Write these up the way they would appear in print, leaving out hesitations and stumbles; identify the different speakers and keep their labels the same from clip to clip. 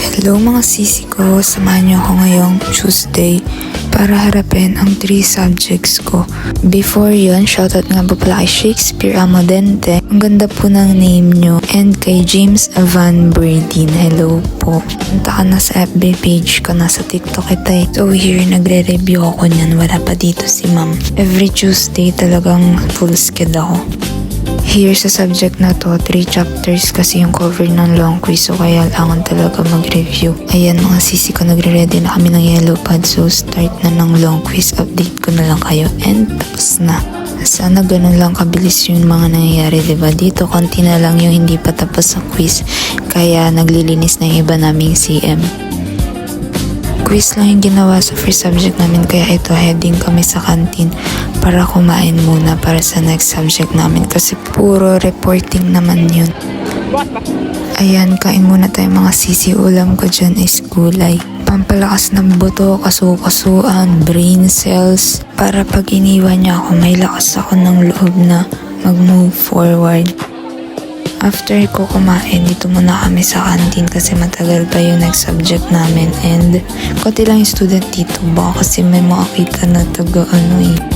Speaker 1: Hello mga sisi ko, samahan niyo ako ngayong Tuesday para harapin ang 3 subjects ko. Before yon, shoutout nga po pala kay Shakespeare Amadente. Ang ganda po ng name nyo. And kay James Van Berdin, hello po. Punta ka na sa FB page ko, nasa TikTok ito eh. So here, nagre-review ako niyan. Wala pa dito si ma'am. Every Tuesday talagang full skid ako. Here sa subject na to, 3 chapters kasi yung cover ng long quiz, so kaya langan talaga mag-review. Ayan mga sisi ko, nagre-ready na kami ng yellow pad, so start na ng long quiz. Update ko na lang kayo and tapos na. Sana ganun lang kabilis yung mga nangyayari, diba? Dito konti na lang yung hindi pa tapos sa quiz, kaya naglilinis na yung iba naming CM. Quiz lang yung ginawa sa first subject namin, kaya ito heading kami sa canteen para kumain muna para sa next subject namin kasi puro reporting naman yun. Ayan, kain muna tayo mga sisi. Ulam ko dyan is gulay. Pampalakas ng buto, kasu-kasuan, brain cells. Para pag iniwan niya ako, may lakas ako ng loob na mag-move forward. After ko kumain, dito muna kami sa canteen kasi matagal pa yung next subject namin and konti lang yung student dito. Baka kasi may makakita na taga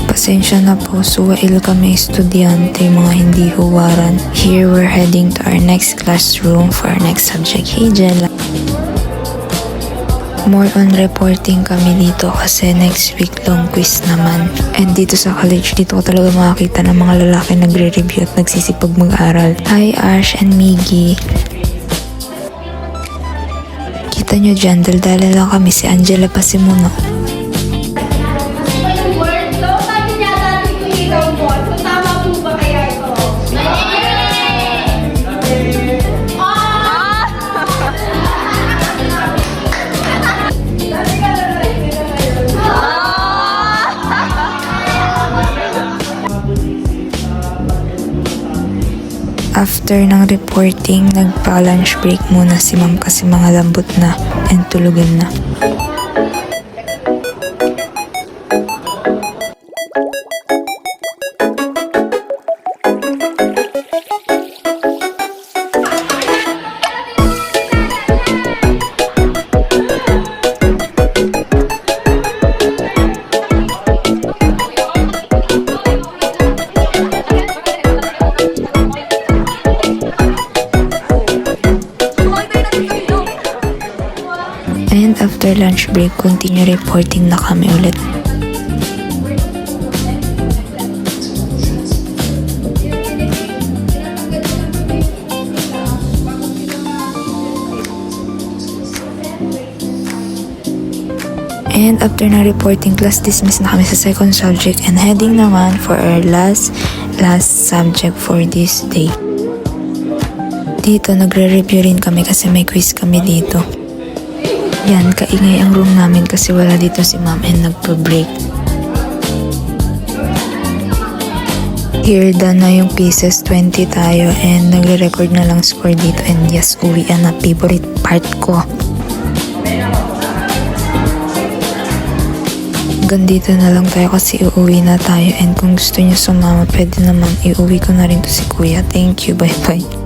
Speaker 1: Pasensya na po, suwail kami estudyante, mga hindi huwaran. Here, we're heading to our next classroom for our next subject. Hey, Jella! More on reporting kami dito kasi next week long quiz naman. And dito sa college, dito ko talaga makakita ng mga lalaki nagre-review at nagsisipag mag-aral. Hi Ash and Miggy. Kita nyo dyan, daldala lang kami, si Angela Pasimuno. After ng reporting, nagpa-lunch break muna si ma'am kasi mga lambot na and tulugan na. And after lunch break, continue reporting na kami ulit. And after na reporting, class dismiss na kami sa second subject and heading naman for our last subject for this day. Dito, nagre-review rin kami kasi may quiz kami dito. Yan, kaingay ang room namin kasi wala dito si ma'am and nagpa-break. Here, done na yung pieces, 20 tayo and nagre-record na lang score dito and yes, uwian na, favorite part ko. Hanggang dito na lang tayo kasi uuwi na tayo and kung gusto niyo sumama, pwede naman iuwi ko na rin to si kuya. Thank you, bye bye.